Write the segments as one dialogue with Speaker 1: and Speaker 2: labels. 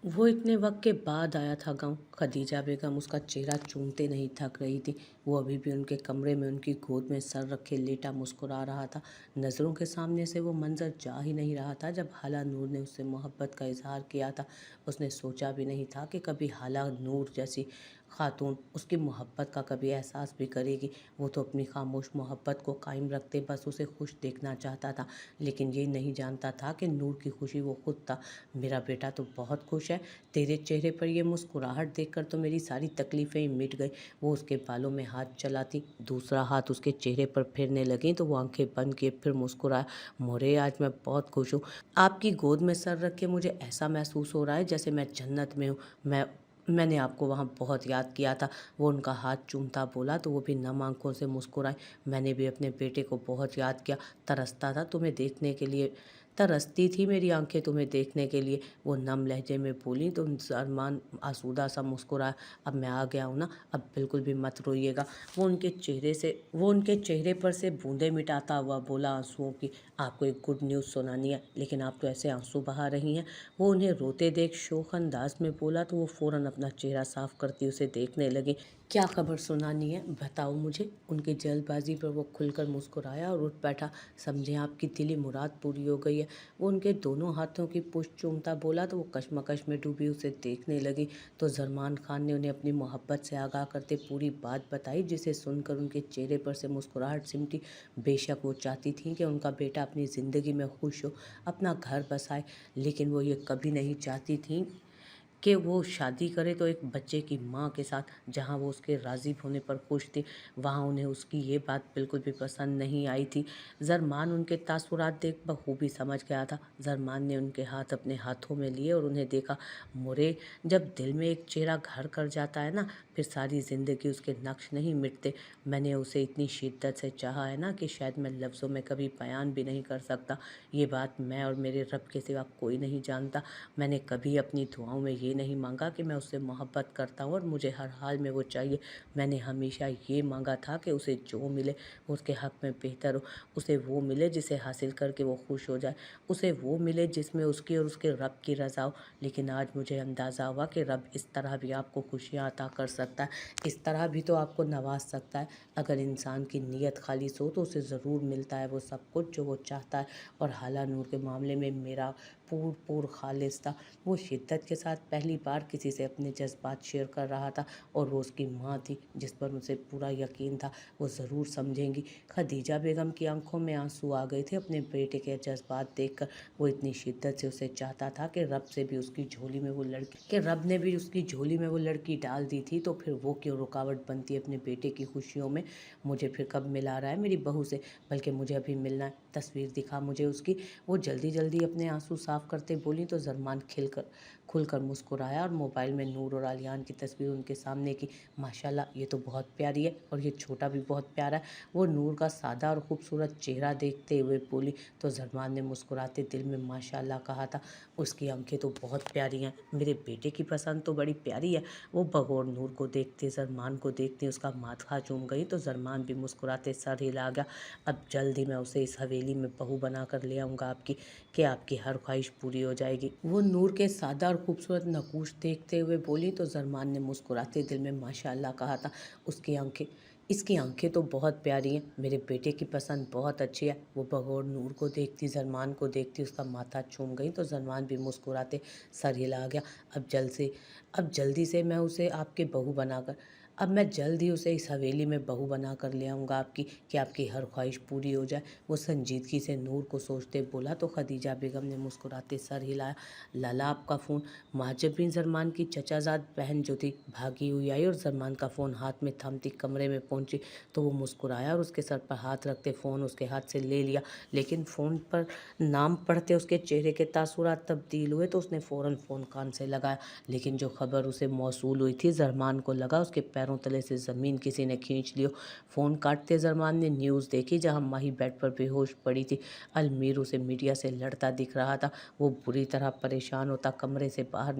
Speaker 1: वो इतने वक़्त के बाद आया था गाँव। खदीजा बेगम उसका चेहरा चूमते नहीं थक रही थी। वो अभी भी उनके कमरे में उनकी गोद में सर रखे लेटा मुस्कुरा रहा था। नज़रों के सामने से वो मंज़र जा ही नहीं रहा था जब हाला नूर ने उससे मोहब्बत का इज़हार किया था। उसने सोचा भी नहीं था कि कभी हाला नूर जैसी ख़ातून उसकी मोहब्बत का कभी एहसास भी करेगी। वो तो अपनी ख़ामोश मोहब्बत को कायम रखते बस उसे खुश देखना चाहता था, लेकिन ये नहीं जानता था कि नूर की खुशी वो खुद था। मेरा बेटा तो बहुत खुश है, तेरे चेहरे पर ये मुस्कुराहट देखकर तो मेरी सारी तकलीफ़ें ही मिट गई। वो उसके बालों में हाथ चलाती, दूसरा हाथ उसके चेहरे पर फेरने लगी तो वो आंखें बंद किए फिर मुस्कुराया। मोरे, आज मैं बहुत खुश हूँ। आपकी गोद में सर रख के मुझे ऐसा महसूस हो रहा है जैसे मैं जन्नत में हूँ। मैंने आपको वहाँ बहुत याद किया था। वो उनका हाथ चूमता बोला तो वो भी नम आंखों से मुस्कुराई। मैंने भी अपने बेटे को बहुत याद किया, तरसता था तुम्हें देखने के लिए, तरसती थी मेरी आंखें तुम्हें देखने के लिए। वो नम लहजे में बोली तो अरमान आसूदा सा मुस्कुराया। अब मैं आ गया हूँ ना, अब बिल्कुल भी मत रोइएगा। वो उनके चेहरे पर से बूंदें मिटाता हुआ बोला आंसुओं की। आपको एक गुड न्यूज़ सुनानी है, लेकिन आप तो ऐसे आंसू बहा रही हैं। वो उन्हें रोते देख शोक अंदाज में बोला तो वो फ़ौरन अपना चेहरा साफ करती उसे देखने लगी। क्या खबर सुनानी है, बताओ मुझे। उनकी जल्दबाजी पर वो खुलकर मुस्कुराया और उठ बैठा। समझे आपकी दिली मुराद पूरी हो गई है। वो उनके दोनों हाथों की पुष्ट चूमता बोला तो वो कशमकश में डूबी उसे देखने लगी। तो जरमान खान ने उन्हें अपनी मोहब्बत से आगाह करते पूरी बात बताई, जिसे सुनकर उनके चेहरे पर से मुस्कुराहट सिमटी। बेशक वो चाहती थी कि उनका बेटा अपनी ज़िंदगी में खुश हो, अपना घर बसाए, लेकिन वो ये कभी नहीं चाहती थी कि वो शादी करे तो एक बच्चे की माँ के साथ, जहाँ वो उसके राज़ी होने पर खुश थी, वहाँ उन्हें उसकी ये बात बिल्कुल भी पसंद नहीं आई थी। ज़रमान उनके तासुरात देख बखूबी समझ गया था। ज़रमान ने उनके हाथ अपने हाथों में लिए और उन्हें देखा। मोरे, जब दिल में एक चेहरा घर कर जाता है ना, फिर सारी ज़िंदगी उसके नक्श नहीं मिटते। मैंने उसे इतनी शिद्दत से चाहा है ना कि शायद मैं लफ्ज़ों में कभी बयान भी नहीं कर सकता। ये बात मैं और मेरे रब के सिवा कोई नहीं जानता। मैंने कभी अपनी दुआओं में ये नहीं मांगा कि मैं उससे मोहब्बत करता हूँ और मुझे हर हाल में वो चाहिए। मैंने हमेशा ये मांगा था कि उसे जो मिले वो उसके हक़ में बेहतर हो। उसे वो मिले जिसे हासिल करके वो खुश हो जाए। उसे वो मिले जिसमें उसकी और उसके रब की रज़ा हो। लेकिन आज मुझे अंदाज़ा हुआ कि रब इस तरह भी आपको खुशियाँ अता कर सकता है, इस तरह भी तो आपको नवाज सकता है। अगर इंसान की नीयत खालिस हो तो उसे ज़रूर मिलता है वो सब कुछ जो वो चाहता है। और हाला नूर के मामले में मेरा पूर खालिस था। वो शिद्दत के साथ पहली बार किसी से अपने जज्बात शेयर कर रहा था, और वो उसकी माँ थी जिस पर उसे पूरा यकीन था वो ज़रूर समझेंगी। खदीजा बेगम की आंखों में आंसू आ गए थे अपने बेटे के जज्बात देखकर। वो इतनी शिद्दत से उसे चाहता था कि रब ने भी उसकी झोली में वो लड़की डाल दी थी, तो फिर वो क्यों रुकावट बनती अपने बेटे की खुशियों में। मुझे फिर कब मिला रहा है मेरी बहू से, बल्कि मुझे अभी मिलना है, तस्वीर दिखा मुझे उसकी। वो जल्दी जल्दी अपने आंसू साफ करते बोली तो जरमान खुलकर मुस्कुराया और मोबाइल में नूर और आलियान की तस्वीर उनके सामने की। माशाल्लाह, ये तो बहुत प्यारी है और ये छोटा भी बहुत प्यारा है। वो नूर का सादा और खूबसूरत चेहरा देखते हुए बोली तो जरमान ने मुस्कुराते दिल में माशाल्लाह कहा था। उसकी आंखें तो बहुत प्यारी हैं, मेरे बेटे की पसंद तो बड़ी प्यारी है। वो बगौर नूर को देखते जरमान को देखते उसका माथा चूम गई तो जरमान भी मुस्कुराते सर हिला गया। अब जल्द ही मैं उसे इस हवेली में बहू बना कर ले आऊँगा आपकी, कि आपकी हर ख्वाहिश पूरी हो जाएगी। वो नूर के सादा और खूबसूरत नकूश देखते हुए बोली तो जरमान ने मुस्कुराते दिल में माशाअल्लाह कहा था। इसकी आंखें तो बहुत प्यारी हैं, मेरे बेटे की पसंद बहुत अच्छी है। वो बगौर नूर को देखती जरमान को देखती उसका माथा चूम गई तो जरमान भी मुस्कुराते सर हिला गया। अब जल्दी से मैं उसे आपके बहू बनाकर अब मैं जल्द ही उसे इस हवेली में बहू बना कर ले आऊँगा आपकी, कि आपकी हर ख्वाहिश पूरी हो जाए। वो संजीदगी से नूर को सोचते बोला तो खदीजा बेगम ने मुस्कुराते सर हिलाया। लाला, आपका फ़ोन। महाजबीन जरमान की चचाजाद बहन जो थी भागी हुई आई और जरमान का फ़ोन हाथ में थामती कमरे में पहुंची तो वो मुस्कुराया और उसके सर पर हाथ रखते फ़ोन उसके हाथ से ले लिया। लेकिन फ़ोन पर नाम पढ़ते उसके चेहरे के तासुरात तब्दील हुए तो उसने फ़ौरन फ़ोन कान से लगाया। लेकिन जो खबर उसे मौसूल हुई थी, जरमान को लगा उसके पैरों पैरों तले से ज़मीन किसी ने खींच लियो। फ़ोन काटते ज़रमान ने न्यूज़ देखी जहाँ माही बेड पर बेहोश पड़ी थी। अलमीर उसे मीडिया से लड़ता दिख रहा था। वो बुरी तरह परेशान होता कमरे से बाहर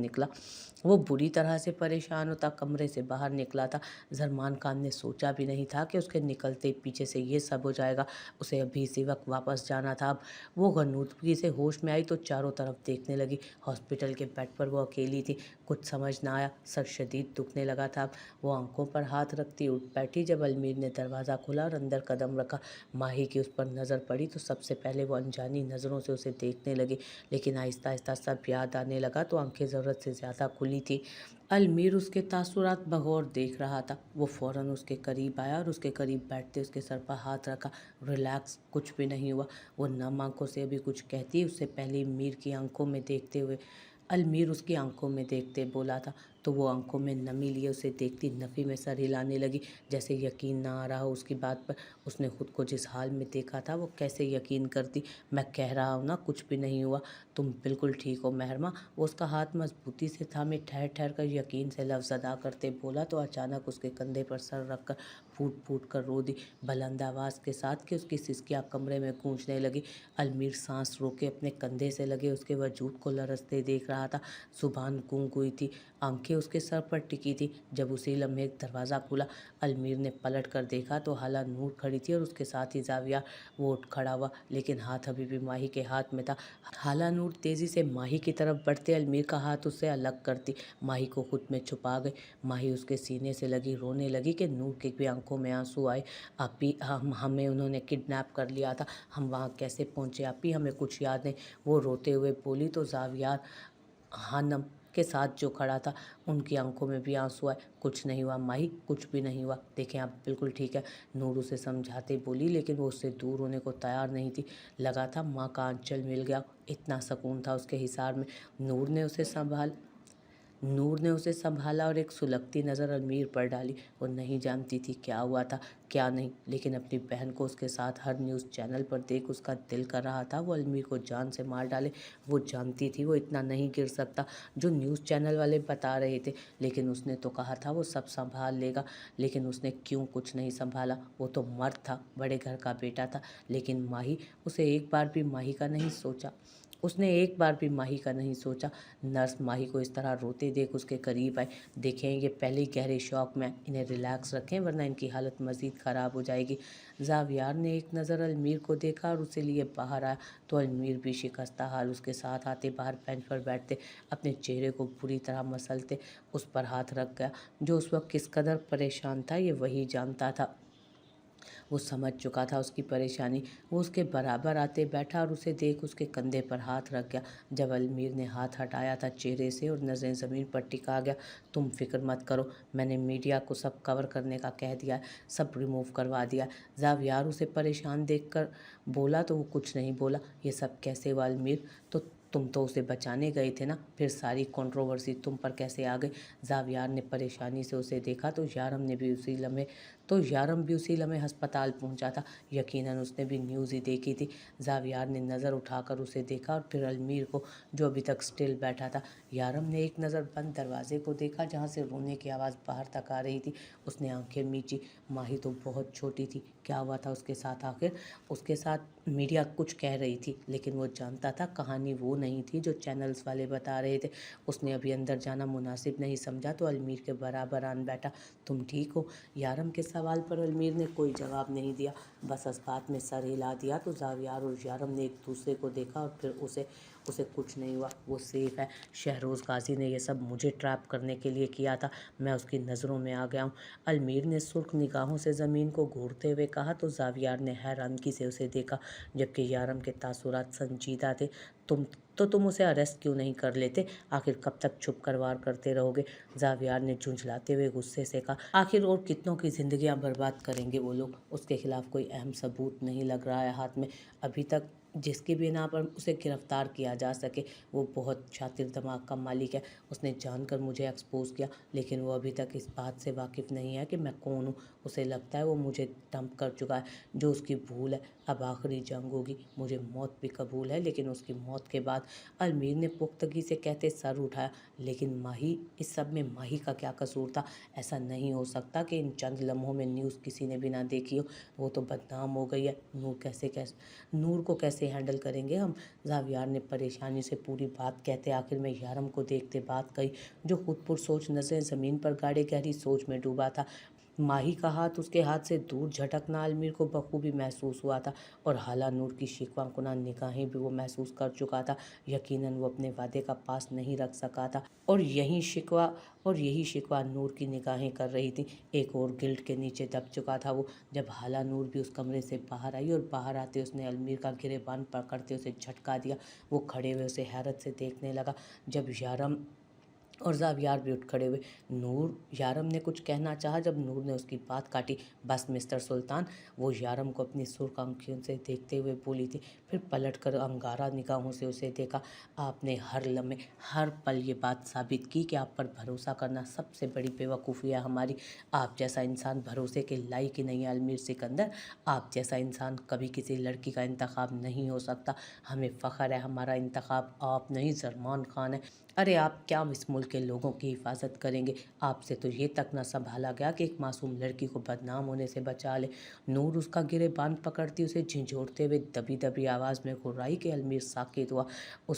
Speaker 1: निकला। था। ज़रमान खान ने सोचा भी नहीं था कि उसके निकलते ही पीछे से ये सब हो जाएगा। उसे अभी इसी वक्त वापस जाना था। अब वो गनूदगी से होश में आई तो चारों तरफ देखने लगी। हॉस्पिटल के बेड पर वो अकेली थी। कुछ समझ ना आया। सर शदीद दुखने लगा था। अब वो आंखों पर हाथ रखती उठ बैठी। जब अलमीर ने दरवाज़ा खोला और अंदर कदम रखा, माही की उस पर नज़र पड़ी तो सबसे पहले वो अनजानी नज़रों से उसे देखने लगी। लेकिन आहिस्ता आहिस्ता सब याद आने लगा तो आंखें ज़रूरत से ज़्यादा खुली थी। अलमीर उसके तासुरात बगौर देख रहा था। वो फ़ौरन उसके करीब आया और उसके करीब बैठते उसके सर पर हाथ रखा। रिलैक्स, कुछ भी नहीं हुआ। वो नम आंखों से अभी कुछ कहती उससे पहले अलमीर उसकी आंखों में देखते बोला था तो वो आंखों में नमी लिए उसे देखती नफ़ी में सर हिलाने लगी, जैसे यकीन ना आ रहा हो उसकी बात पर। उसने खुद को जिस हाल में देखा था वो कैसे यकीन करती। मैं कह रहा हूँ ना, कुछ भी नहीं हुआ, तुम बिल्कुल ठीक हो महरमा। वो उसका हाथ मजबूती से थामे ठहर ठहर कर यकीन से लफ्ज़ अदा करते बोला तो अचानक उसके कंधे पर सर रखकर फूट फूट कर रो दी, बुलंद आवाज़ के साथ कि उसकी सिसकियाँ कमरे में गूंजने लगी। अलमीर सांस रोके अपने कंधे से लगे उसके वजूद को लरसते देख रहा था। जुबान गूंग हुई थी, आंखें उसके सर पर टिकी थी। जब उसी लम्हे दरवाज़ा खुला, अलमीर ने पलट कर देखा तो हाला नूर खड़ी थी और उसके साथ ही जाविया। वो उठ खड़ा हुआ लेकिन हाथ अभी भी माही के हाथ में था। हाला नूर तेज़ी से माही की तरफ बढ़ते अलमीर का हाथ उससे अलग करती माही को खुद में छुपा गई। माही उसके सीने से लगी रोने लगी कि नूर की भी आंखों में आंसू आए। आपी, हमें उन्होंने किडनैप कर लिया था, हम वहाँ कैसे पहुँचे आपी, हमें कुछ याद नहीं। वो रोते हुए बोली तो जावियार हानम के साथ जो खड़ा था उनकी आंखों में भी आंसू आए। कुछ नहीं हुआ माही, कुछ भी नहीं हुआ, देखें आप बिल्कुल ठीक है, नूर उसे समझाते बोली। लेकिन वो उससे दूर होने को तैयार नहीं थी। लगा था माँ का आंचल मिल गया, इतना सुकून था उसके हिसार में। नूर ने उसे संभाला और एक सुलगती नज़र अलमीर पर डाली। वो नहीं जानती थी क्या हुआ था क्या नहीं, लेकिन अपनी बहन को उसके साथ हर न्यूज़ चैनल पर देख उसका दिल कर रहा था वो अलमीर को जान से मार डाले। वो जानती थी वो इतना नहीं गिर सकता जो न्यूज़ चैनल वाले बता रहे थे, लेकिन उसने तो कहा था वो सब संभाल लेगा। लेकिन उसने क्यों कुछ नहीं संभाला? वो तो मर्द था, बड़े घर का बेटा था। लेकिन माही, उसने एक बार भी माही का नहीं सोचा। नर्स माही को इस तरह रोते देख उसके करीब आए। देखें, ये पहले ही गहरे शौक में, इन्हें रिलैक्स रखें वरना इनकी हालत मज़ीद ख़राब हो जाएगी। जावियार ने एक नज़र अलमीर को देखा और उसे लिए बाहर आया तो अलमीर भी शिकस्ता हाल उसके साथ आते बाहर बेंच पर बैठते अपने चेहरे को बुरी तरह मसलते उस पर हाथ रख गया। जो उस वक्त किस कदर परेशान था ये वही जानता था। वो समझ चुका था उसकी परेशानी। वो उसके बराबर आते बैठा और उसे देख उसके कंधे पर हाथ रख गया। जब अलमीर ने हाथ हटाया था चेहरे से और नज़रें ज़मीन पर टिका गया, तुम फिक्र मत करो, मैंने मीडिया को सब कवर करने का कह दिया है, सब रिमूव करवा दिया। जावियार उसे परेशान देखकर बोला तो वो कुछ नहीं बोला। ये सब कैसे हुआ अलमीर? तो तुम तो उसे बचाने गए थे ना, फिर सारी कंट्रोवर्सी तुम पर कैसे आ गई? जावियार ने परेशानी से उसे देखा तो यारम भी उसी लम्हे अस्पताल पहुंचा था। यकीनन उसने भी न्यूज़ ही देखी थी। जावियार ने नज़र उठाकर उसे देखा और फिर अलमीर को, जो अभी तक स्टिल बैठा था। यारम ने एक नज़र बंद दरवाजे को देखा जहाँ से रोने की आवाज़ बाहर तक आ रही थी। उसने आंखें मींची। माही तो बहुत छोटी थी, क्या हुआ था उसके साथ आखिर? उसके साथ मीडिया कुछ कह रही थी लेकिन वो जानता था कहानी वो नहीं थी जो चैनल्स वाले बता रहे थे। उसने अभी अंदर जाना मुनासिब नहीं समझा तो अलमीर के बराबर आन बैठा। तुम ठीक हो? यारम के सवाल पर अलमीर ने कोई जवाब नहीं दिया, बस इस्बात में सर हिला दिया। तो जावियार और यारम ने एक दूसरे को देखा और फिर उसे कुछ नहीं हुआ, वो सेफ है। शहरोज़ गाजी ने यह सब मुझे ट्रैप करने के लिए किया था, मैं उसकी नज़रों में आ गया हूँ। अलमीर ने सुर्ख निगाहों से ज़मीन को घूरते हुए कहा तो जावियार ने हैरानगी से उसे देखा, जबकि यारम के तासुरात संजीदा थे। तुम उसे अरेस्ट क्यों नहीं कर लेते? आखिर कब तक छुप कर वार करते रहोगे? जावियार ने झुंझलाते हुए गुस्से से कहा। आखिर और कितनों की जिंदगियां बर्बाद करेंगे वो लोग? उसके खिलाफ कोई अहम सबूत नहीं लग रहा है हाथ में अभी तक जिसकी बिना पर उसे गिरफ्तार किया जा सके। वो बहुत शातिर दिमाग का मालिक है, उसने जानकर मुझे एक्सपोज किया, लेकिन वो अभी तक इस बात से वाकिफ़ नहीं है कि मैं कौन हूँ। उसे लगता है वो मुझे डंप कर चुका है, जो उसकी भूल है। अब आखिरी जंग होगी, मुझे मौत भी कबूल है। लेकिन उसकी मौत के बाद, अलमीर ने पुख्तगी से कहते सर उठाया, लेकिन माही, इस सब में माही का क्या कसूर था? ऐसा नहीं हो सकता कि इन चंद लम्हों में न्यूज़ किसी ने भी ना देखी हो। वो तो बदनाम हो गई है, नूर को कैसे हैंडल करेंगे हम? ज़ावियार ने परेशानी से पूरी बात कहते आखिर में यारम को देखते बात कही, जो खुद पुरसोच नज़रें ज़मीन पर गाड़े गहरी सोच में डूबा था। माही का हाथ उसके हाथ से दूर झटकना अलमीर को बखूबी महसूस हुआ था, और हाला नूर की शिकवा कुना निगाहें भी वो महसूस कर चुका था। यकीनन वो अपने वादे का पास नहीं रख सका था, और यही शिकवा नूर की निगाहें कर रही थी। एक और गिल्ट के नीचे दब चुका था वो, जब हाला नूर भी उस कमरे से बाहर आई, और बाहर आते उसने अलमीर का गिरेबान पकड़ते उसे झटका दिया। वो खड़े हुए उसे हैरत से देखने लगा। जब यारम और ज़ावियार भी उठ खड़े हुए। नूर, यारम ने कुछ कहना चाहा, जब नूर ने उसकी बात काटी। बस मिस्टर सुल्तान, वो यारम को अपनी सुर्ख आंखों से देखते हुए बोली थी, फिर पलटकर अंगारा निगाहों से उसे देखा। आपने हर लम्हे, हर पल ये बात साबित की कि आप पर भरोसा करना सबसे बड़ी बेवकूफ़ी है हमारी। आप जैसा इंसान भरोसे के लायक ही नहीं है अलमीर सिकंदर। आप जैसा इंसान कभी किसी लड़की का इंतखाब नहीं हो सकता। हमें फ़ख्र है, हमारा इंतखाब आप नहीं, सलमान खान है। अरे आप क्या इस मुल्क के लोगों की हिफाजत करेंगे? आपसे तो ये तक न संभाला गया कि एक मासूम लड़की को बदनाम होने से बचा ले। नूर उसका गिरेबान पकड़ती उसे झिझोड़ते हुए दबी दबी आवाज़ में घुर्राई कि अलमीर साकित हुआ। वो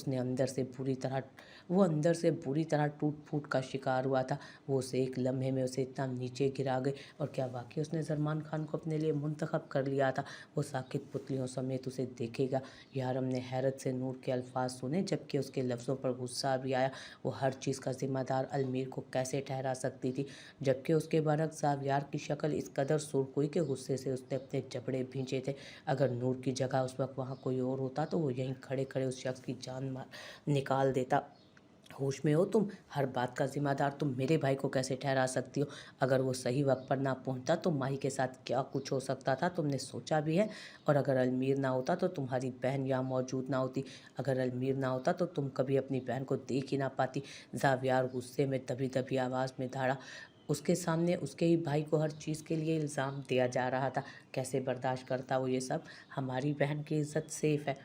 Speaker 1: अंदर से बुरी तरह टूट फूट का शिकार हुआ था। वो उसे एक लम्हे में उसे इतना नीचे गिरा गए, और क्या वाकई उसने सलमान खान को अपने लिए मुंतखब कर लिया था? वो साकित पुतलियों समेत उसे देखेगा। यारम ने हैरत से नूर के अल्फाज सुने, जबकि उसके लफ्ज़ों पर गुस्सा भी आया। वो हर चीज़ का जिम्मेदार अलमीर को कैसे ठहरा सकती थी, जबकि उसके बरक्स ज़ावियार की शक्ल इस कदर सुर्ख हुई कि गुस्से से उसने अपने जबड़े भींचे थे। अगर नूर की जगह उस वक्त वहाँ कोई और होता तो वो यहीं खड़े खड़े उस शख्स की जान निकाल देता। होश में हो तुम? हर बात का जिम्मेदार तुम मेरे भाई को कैसे ठहरा सकती हो? अगर वो सही वक्त पर ना पहुंचता तो माही के साथ क्या कुछ हो सकता था, तुमने सोचा भी है? और अगर अलमीर ना होता तो तुम्हारी बहन यहाँ मौजूद ना होती। अगर अलमीर ना होता तो तुम कभी अपनी बहन को देख ही ना पाती। ज़ावियार गुस्से में दबी दबी आवाज़ में धाड़ा। उसके सामने उसके ही भाई को हर चीज़ के लिए इल्ज़ाम दिया जा रहा था। कैसे बर्दाश्त करता वो ये सब? हमारी बहन की इज़्ज़त सेफ़ है।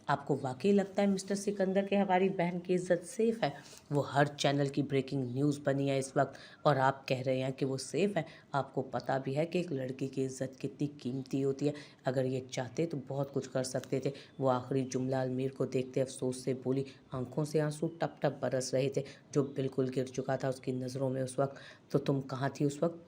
Speaker 1: आपको वाकई लगता है मिस्टर सिकंदर कि हमारी बहन की इज़्ज़त सेफ़ है? वो हर चैनल की ब्रेकिंग न्यूज़ बनी है इस वक्त, और आप कह रहे हैं कि वो सेफ़ है। आपको पता भी है कि एक लड़की की इज़्ज़त कितनी कीमती होती है। अगर ये चाहते तो बहुत कुछ कर सकते थे। वो आखिरी जुमला अलमीर को देखते अफसोस से बोली। आंखों से आंसू टप टप बरस रहे थे, जो बिल्कुल गिर चुका था उसकी नज़रों में उस वक्त। तो तुम कहाँ थी उस वक्त?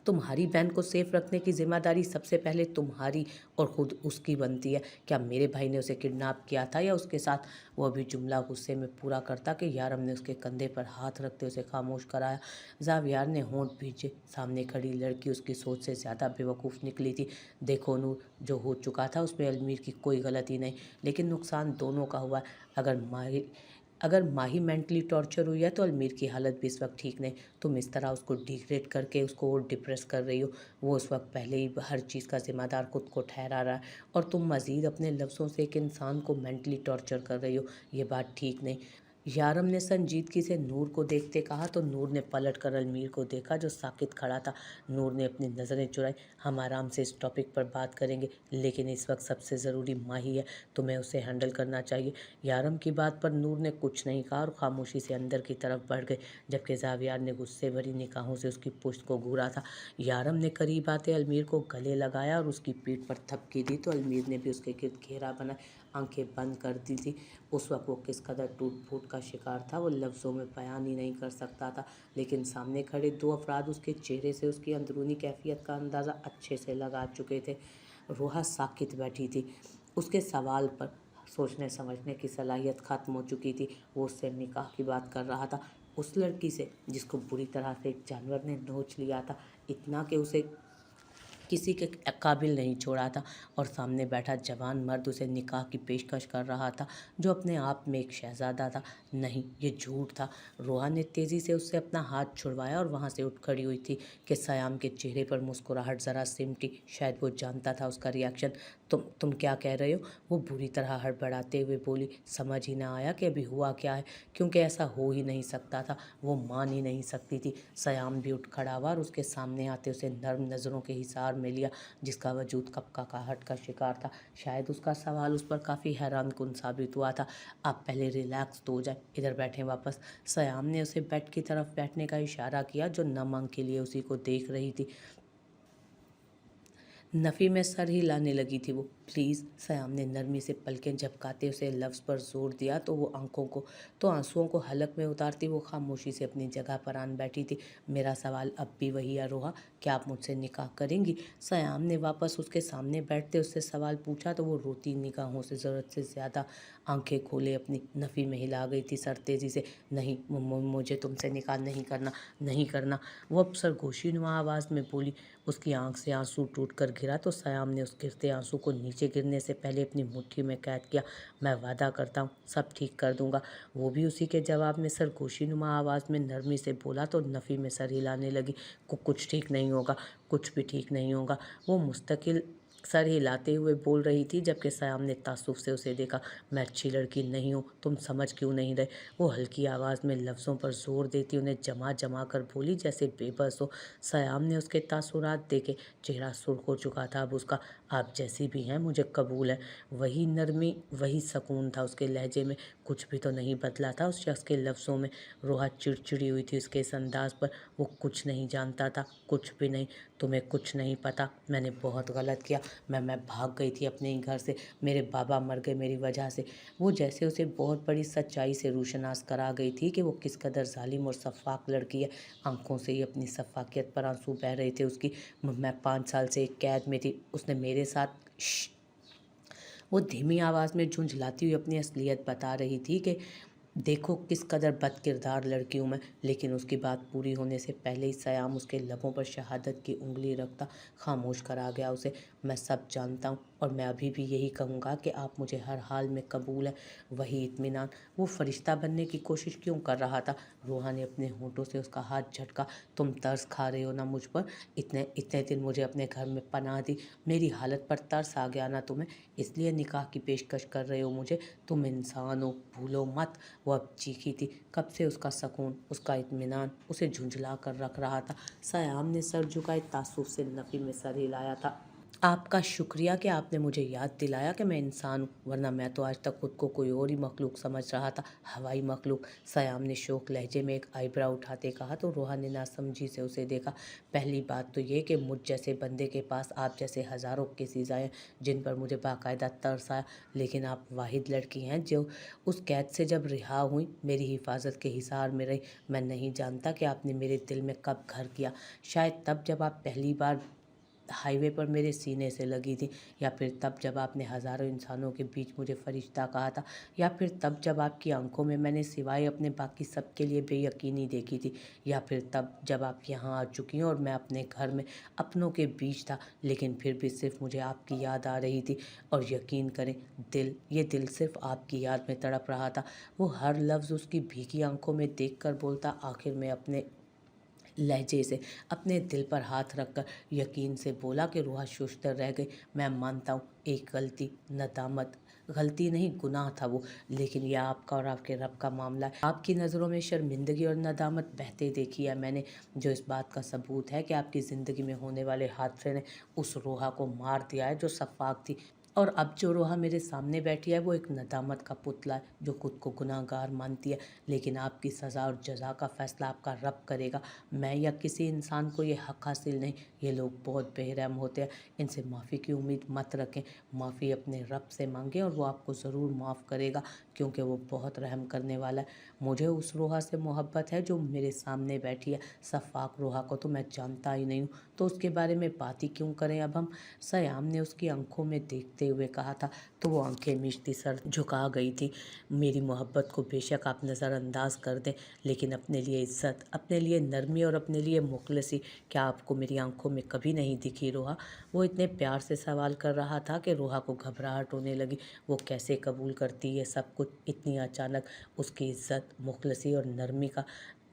Speaker 1: तुम्हारी बहन को सेफ रखने की जिम्मेदारी सबसे पहले तुम्हारी और ख़ुद उसकी बनती है। क्या मेरे भाई ने उसे किडनैप किया था या उसके साथ? वो अभी जुमला गुस्से में पूरा करता कि यारम ने उसके कंधे पर हाथ रखते उसे खामोश कराया। ज़ावियार ने होंठ भींचे। सामने खड़ी लड़की उसकी सोच से ज़्यादा बेवकूफ़ निकली थी। देखो नूर, जो हो चुका था उसमें अलमीर की कोई गलती नहीं, लेकिन नुकसान दोनों का हुआ है। अगर माही मेंटली टॉर्चर हुई है तो अलमीर की हालत भी इस वक्त ठीक नहीं। तुम इस तरह उसको डिग्रेड करके उसको और डिप्रेस कर रही हो। वो उस वक्त पहले ही हर चीज़ का जिम्मेदार खुद को ठहरा रहा है, और तुम मज़ीद अपने लफ्ज़ों से एक इंसान को मेंटली टॉर्चर कर रही हो। ये बात ठीक नहीं। यारम ने संजीदगी से नूर को देखते कहा, तो नूर ने पलट कर अलमीर को देखा जो साकित खड़ा था। नूर ने अपनी नज़रें चुराई। हम आराम से इस टॉपिक पर बात करेंगे, लेकिन इस वक्त सबसे ज़रूरी माही है, तुम्हें उसे हैंडल करना चाहिए। यारम की बात पर नूर ने कुछ नहीं कहा और खामोशी से अंदर की तरफ बढ़ गए, जबकि ज़ावियार ने गुस्से भरी निगाहों से उसकी पुश्त को घूरा था। यारम ने करीब आते अलमीर को गले लगाया और उसकी पीठ पर थपकी दी, तो अलमीर ने भी उसके गिर्द घेरा बनाया, आंखें बंद कर दी थी। उस वक्त वो किस कदर टूट फूट का शिकार था वो लफ्ज़ों में बयान ही नहीं कर सकता था, लेकिन सामने खड़े दो अफराद उसके चेहरे से उसकी अंदरूनी कैफियत का अंदाज़ा अच्छे से लगा चुके थे। रूहा साकित बैठी थी। उसके सवाल पर सोचने समझने की सलाहियत ख़त्म हो चुकी थी। वो उससे निकाह की बात कर रहा था, उस लड़की से जिसको बुरी तरह से एक जानवर ने नोच लिया था, इतना कि उसे किसी के काबिल नहीं छोड़ा था, और सामने बैठा जवान मर्द उसे निकाह की पेशकश कर रहा था, जो अपने आप में एक शहजादा था। नहीं, ये झूठ था। रोहा ने तेज़ी से उससे अपना हाथ छुड़वाया और वहाँ से उठ खड़ी हुई थी कि सयाम के चेहरे पर मुस्कुराहट ज़रा सिमटी। शायद वो जानता था उसका रिएक्शन। तुम क्या कह रहे हो? वो बुरी तरह हड़बड़ाते हुए बोली। समझ ही ना आया कि अभी हुआ क्या है, क्योंकि ऐसा हो ही नहीं सकता था। वो मान ही नहीं सकती थी। सयाम भी उठ खड़ा हुआ और उसके सामने आते उसे नर्म नज़रों के हिसार में लिया, जिसका वजूद कपकपाहट का शिकार था। शायद उसका सवाल उस पर काफ़ी हैरानकुन साबित हुआ था। आप पहले रिलैक्स तो हो जाए, इधर बैठें वापस। सयाम ने उसे बेड की तरफ बैठने का इशारा किया, जो नम आंख के लिए उसी को देख रही थी। नफ़ी में सर हिलाने लगी थी वो। प्लीज़, सयाम ने नरमी से पलकें झपकाते उसे लफ्ज़ पर जोर दिया, तो आंसुओं को हलक में उतारती वो खामोशी से अपनी जगह पर आन बैठी थी। मेरा सवाल अब भी वही है रोहा, क्या आप मुझसे निकाह करेंगी? सयाम ने वापस उसके सामने बैठते उससे सवाल पूछा तो वो रोती निगाहों से ज़रूरत से ज़्यादा आंखें खोले अपनी नफ़ी में हिला गई थी सर तेज़ी से। नहीं, मुझे तुमसे निकाह नहीं करना, नहीं करना, वो अब सरगोशीनुमा आवाज़ में बोली। उसकी आंख से आंसू टूट कर गिरा तो सयाम ने उस गिरते आंसू को नीचे गिरने से पहले अपनी मुट्ठी में कैद किया। मैं वादा करता हूँ, सब ठीक कर दूंगा। वो भी उसी के जवाब में सरगोशीनुमा आवाज़ में नरमी से बोला तो नफ़ी में सर हिलाने लगी। कुछ ठीक नहीं होगा, कुछ भी ठीक नहीं होगा, वो मुस्तकिल सर हिलाते हुए बोल रही थी, जबकि सयाम ने तासुफ से उसे देखा। मैं अच्छी लड़की नहीं हूँ, तुम समझ क्यों नहीं रहे? वो हल्की आवाज़ में लफ्ज़ों पर जोर देती उन्हें जमा जमा कर बोली, जैसे बेबस हो। सयाम ने उसके तासुरात देखे, चेहरा सुर्ख हो चुका था अब उसका। आप जैसी भी हैं मुझे कबूल है। वही नरमी, वही सकून था उसके लहजे में, कुछ भी तो नहीं बदला था उस शख्स के लफ्ज़ों में। रोहा चिड़चिड़ी हुई थी उसके इस अंदाज पर। वो कुछ नहीं जानता था, कुछ भी नहीं। तुम्हें कुछ नहीं पता, मैंने बहुत गलत किया। मैं भाग गई थी अपने ही घर से, मेरे बाबा मर गए मेरी वजह से। वो जैसे उसे बहुत बड़ी सच्चाई से रोशनास करा गई थी कि वो किस कदर जालिम और सफाक लड़की है। आंखों से ही अपनी सफाकियत पर आंसू बह रहे थे उसकी। मैं 5 साल से एक कैद में थी, उसने मेरे साथ वो धीमी आवाज़ में झुंझलाती हुई अपनी असलियत बता रही थी कि देखो किस कदर बदकिरदार लड़की हूँ मैं। लेकिन उसकी बात पूरी होने से पहले ही सयाम उसके लबों पर शहादत की उंगली रखता खामोश करा गया उसे। मैं सब जानता हूँ और मैं अभी भी यही कहूँगा कि आप मुझे हर हाल में कबूल है, वही इत्मीनान। वो फरिश्ता बनने की कोशिश क्यों कर रहा था? रोहा ने अपने होंठों से उसका हाथ झटका। तुम तरस खा रहे हो ना मुझ पर? इतने इतने दिन मुझे अपने घर में पनाह दी, मेरी हालत पर तरस आ गया ना तुम्हें, इसलिए निकाह की पेशकश कर रहे हो मुझे? तुम इंसान हो, भूलो मत। वो अब चीखी थी। कब से उसका सकून, उसका इत्मीनान उसे झुंझला कर रख रहा था। सयाम ने सर झुकाए तासुफ से नफ़ी में सर हिलाया था। आपका शुक्रिया कि आपने मुझे याद दिलाया कि मैं इंसान हूँ, वरना मैं तो आज तक खुद को कोई और ही मखलूक समझ रहा था, हवाई मखलूक। सयाम ने शोक लहजे में एक आईब्रा उठाते कहा तो रोहा ने नासमझी से उसे देखा। पहली बात तो ये कि मुझ जैसे बंदे के पास आप जैसे हज़ारों केसेस आए जिन पर मुझे बाकायदा तरस आया, लेकिन आप वाहिद लड़की हैं जो उस कैद से जब रिहा हुई मेरी हिफाजत के हिसार में रही। मैं नहीं जानता कि आपने मेरे दिल में कब घर किया, शायद तब जब आप पहली बार हाईवे पर मेरे सीने से लगी थी, या फिर तब जब आपने हज़ारों इंसानों के बीच मुझे फरिश्ता कहा था, या फिर तब जब आपकी आंखों में मैंने सिवाय अपने बाकी सब के लिए बेयकीनी देखी थी, या फिर तब जब आप यहाँ आ चुकी हैं और मैं अपने घर में अपनों के बीच था, लेकिन फिर भी सिर्फ मुझे आपकी याद आ रही थी। और यकीन करें, ये दिल सिर्फ आपकी याद में तड़प रहा था। वो हर लफ्ज़ उसकी भीगी आंखों में देख कर बोलता, आखिर में अपने लहजे से अपने दिल पर हाथ रखकर यकीन से बोला कि रूहा शुश्तर रह गई। मैं मानता हूँ एक गलती, नदामत, गलती नहीं गुनाह था वो, लेकिन यह आपका और आपके रब का मामला है। आपकी नज़रों में शर्मिंदगी और नदामत बहते देखी है मैंने, जो इस बात का सबूत है कि आपकी ज़िंदगी में होने वाले हादसे ने उस रोहा को मार दिया है जो सफाक थी। और अब जो रोहा मेरे सामने बैठी है वो एक नदामत का पुतला है जो खुद को गुनाहगार मानती है। लेकिन आपकी सज़ा और जज़ा का फ़ैसला आपका रब करेगा, मैं या किसी इंसान को ये हक़ हासिल नहीं। ये लोग बहुत बेरहम होते हैं, इनसे माफ़ी की उम्मीद मत रखें। माफ़ी अपने रब से मांगें और वो आपको ज़रूर माफ़ करेगा, क्योंकि वो बहुत रहम करने वाला है। मुझे उस रोहा से मोहब्बत है जो मेरे सामने बैठी है। सफ़ाक रोहा को तो मैं जानता ही नहीं हूँ, तो उसके बारे में बात ही क्यों करें अब हम? सयाम ने उसकी आंखों में देखते हुए कहा था, तो वो आंखें मीचती सर झुका गई थी। मेरी मोहब्बत को बेशक आप नज़रअंदाज कर दें, लेकिन अपने लिए इज़्ज़त, अपने लिए नरमी और अपने लिए मुखलसी क्या आपको मेरी आंखों में कभी नहीं दिखी रोहा? वो इतने प्यार से सवाल कर रहा था कि रोहा को घबराहट होने लगी। वो कैसे कबूल करती ये सब कुछ इतनी अचानक, उसकी इज़्ज़त, मुखलसी और नरमी का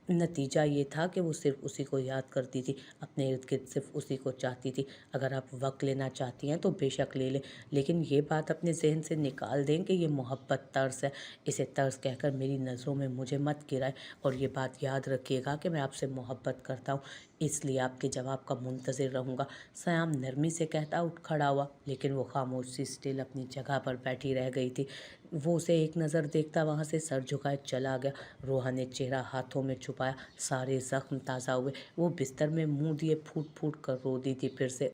Speaker 1: नतीजा ये था कि वो सिर्फ़ उसी को याद करती थी, अपने इर्द-गिर्द सिर्फ़ उसी को चाहती थी। अगर आप वक़्त लेना चाहती हैं तो बेशक ले लें, लेकिन ये बात अपने ज़हन से निकाल दें कि ये मोहब्बत तर्स है। इसे तर्स कहकर मेरी नज़रों में मुझे मत गिराएँ, और ये बात याद रखिएगा कि मैं आपसे मोहब्बत करता हूँ, इसलिए आपके जवाब का मुंतज़िर रहूँगा। सयाम नरमी से कहता उठ खड़ा हुआ, लेकिन वो खामोश स्टिल अपनी जगह पर बैठी रह गई थी। वो उसे एक नज़र देखता वहाँ से सर झुकाए चला गया। रोहा ने चेहरा हाथों में छुपाया, सारे ज़ख्म ताज़ा हुए। वो बिस्तर में मुँह दिए फूट फूट कर रो दी थी फिर से।